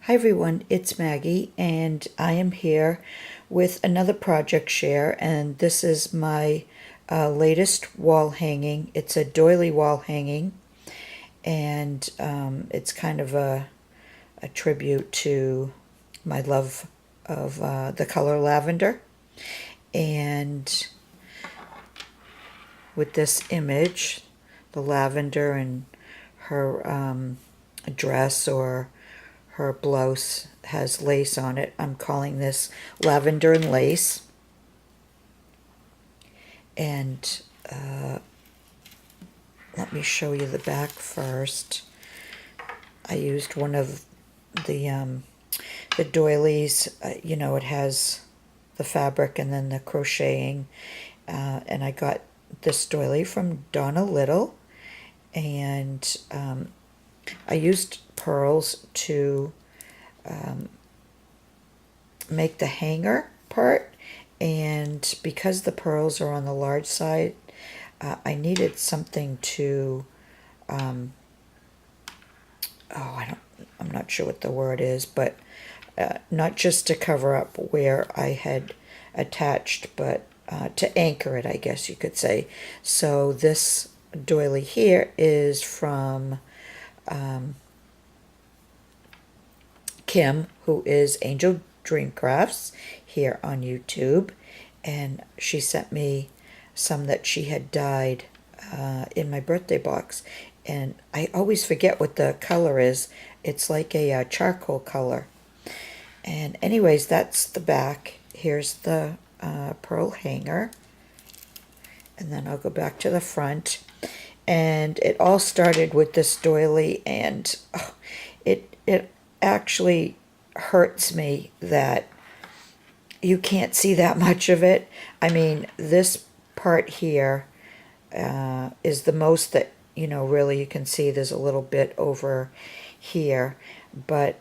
Hi everyone, it's Maggie and I am here with another project share, and this is my latest wall hanging. It's a doily wall hanging, and it's kind of a tribute to my love of the color lavender. And with this image, the lavender and her dress or her blouse has lace on it. I'm calling this Lavender and Lace. And let me show you the back first. I used one of the doilies. It has the fabric and then the crocheting. And I got this doily from Donna Little. And I used pearls to make the hanger part, and because the pearls are on the large side, I needed something to I'm not sure what the word is, but not just to cover up where I had attached, but to anchor it, I guess you could say. So this doily here is from Kim, who is Angel Dream Crafts here on YouTube, and she sent me some that she had dyed in my birthday box, and I always forget what the color is. It's like a charcoal color. And anyways, that's the back. Here's the pearl hanger, and then I'll go back to the front. And it all started with this doily, and it actually hurts me that you can't see that much of it. I mean, this part here is the most that, really you can see. There's a little bit over here, but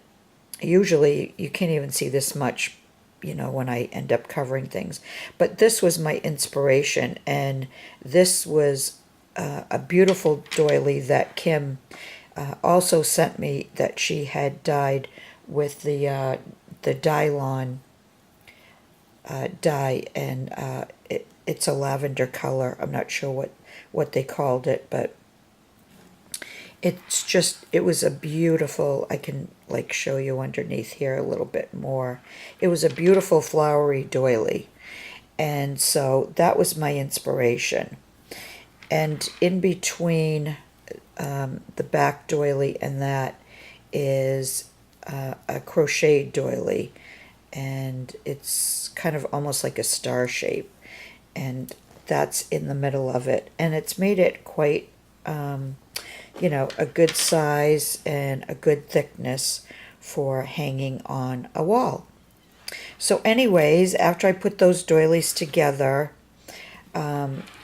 usually you can't even see this much, when I end up covering things. But this was my inspiration, and this was a beautiful doily that Kim also sent me, that she had dyed with the Dylon dye, and it's a lavender color. I'm not sure what they called it, but it was a beautiful, I can show you underneath here a little bit more. It was a beautiful flowery doily, and so that was my inspiration. And in between the back doily and that is a crochet doily, and it's kind of almost like a star shape, and that's in the middle of it, and it's made it quite a good size and a good thickness for hanging on a wall. So anyways, after I put those doilies together,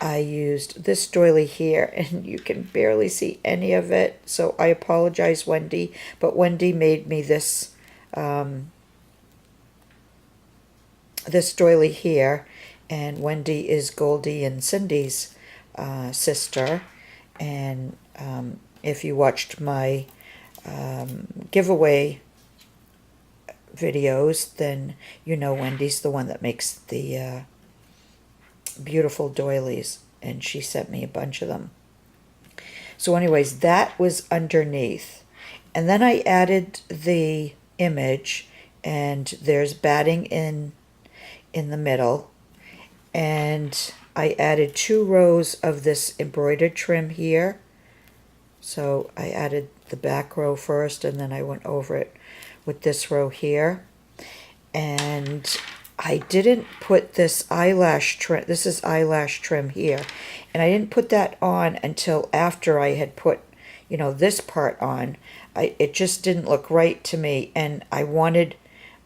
I used this doily here, and you can barely see any of it, so I apologize, Wendy, but Wendy made me this this doily here, and Wendy is Goldie and Cindy's sister, and if you watched my giveaway videos, then Wendy's the one that makes the beautiful doilies, and she sent me a bunch of them. So anyways, that was underneath, and then I added the image, and there's batting in the middle, and I added 2 rows of this embroidered trim here. So I added the back row first, and then I went over it with this row here. And I didn't put this eyelash trim. This is eyelash trim here, and I didn't put that on until after I had put, this part on. It just didn't look right to me, and I wanted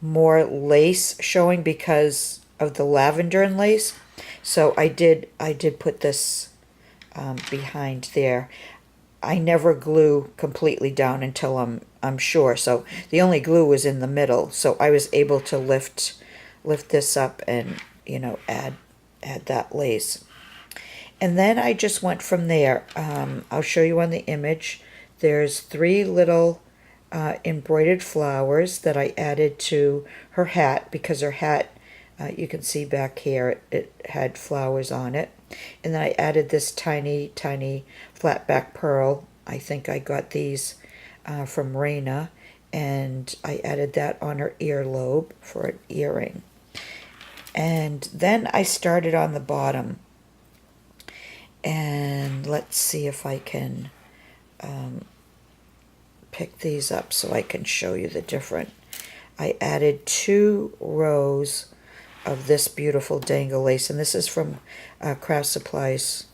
more lace showing because of the lavender and lace. So I did put this behind there. I never glue completely down until I'm sure. So the only glue was in the middle, so I was able to lift this up and add that lace. And then I just went from there. I'll show you on the image. There's 3 little embroidered flowers that I added to her hat, because her hat, you can see back here, it had flowers on it. And then I added this tiny, tiny flat back pearl. I think I got these from Raina, and I added that on her earlobe for an earring. And then I started on the bottom, and let's see if I can pick these up so I can show you the different. I added 2 rows of this beautiful dangle lace, and this is from Craft Supplies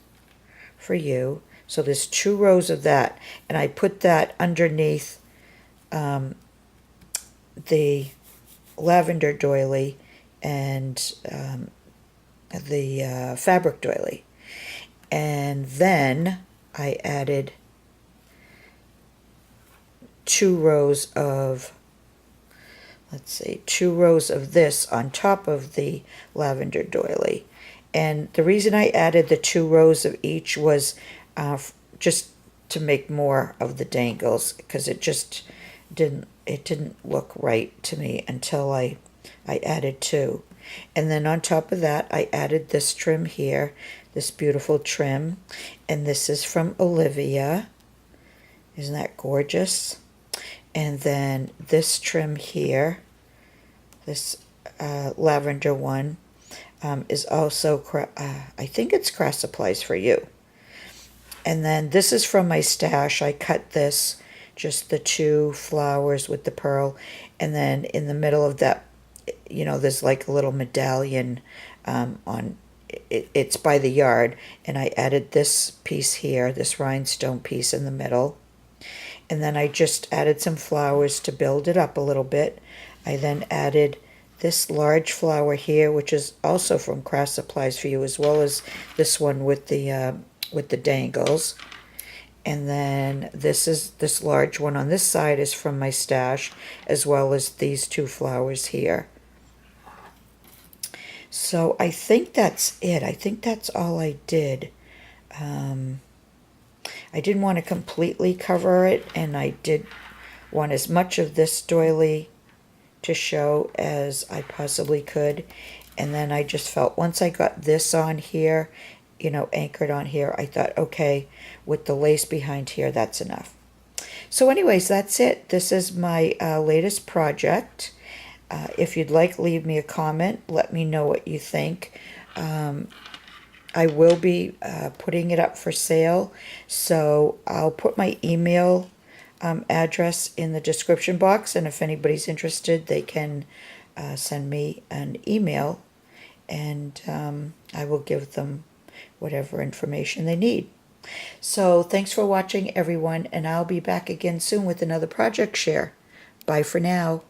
for You. So there's 2 rows of that, and I put that underneath the lavender doily and the fabric doily. And then I added 2 rows of, let's see, 2 rows of this on top of the lavender doily. And the reason I added the 2 rows of each was just to make more of the dangles, because it just didn't look right to me until I added 2. And then on top of that, I added this trim here, this beautiful trim, and this is from Olivia. Isn't that gorgeous? And then this trim here, this lavender one, is also, I think it's Craft Supplies for You. And then this is from my stash. I cut this, just the 2 flowers with the pearl, and then in the middle of that, you know, there's like a little medallion on it's by the yard, and I added this piece here, this rhinestone piece in the middle. And then I just added some flowers to build it up a little bit. I then added this large flower here, which is also from Craft Supplies for You, as well as this one with the dangles. And then this large one on this side is from my stash, as well as these 2 flowers here. So I think that's it. I think that's all I did. I didn't want to completely cover it, and I did want as much of this doily to show as I possibly could. And then I just felt once I got this on here, you know, anchored on here, I thought, okay, with the lace behind here, that's enough. So anyways, that's it. This is my latest project. If you'd like, leave me a comment. Let me know what you think. I will be putting it up for sale, so I'll put my email address in the description box, and if anybody's interested, they can send me an email, and I will give them whatever information they need. So thanks for watching, everyone, and I'll be back again soon with another project share. Bye for now.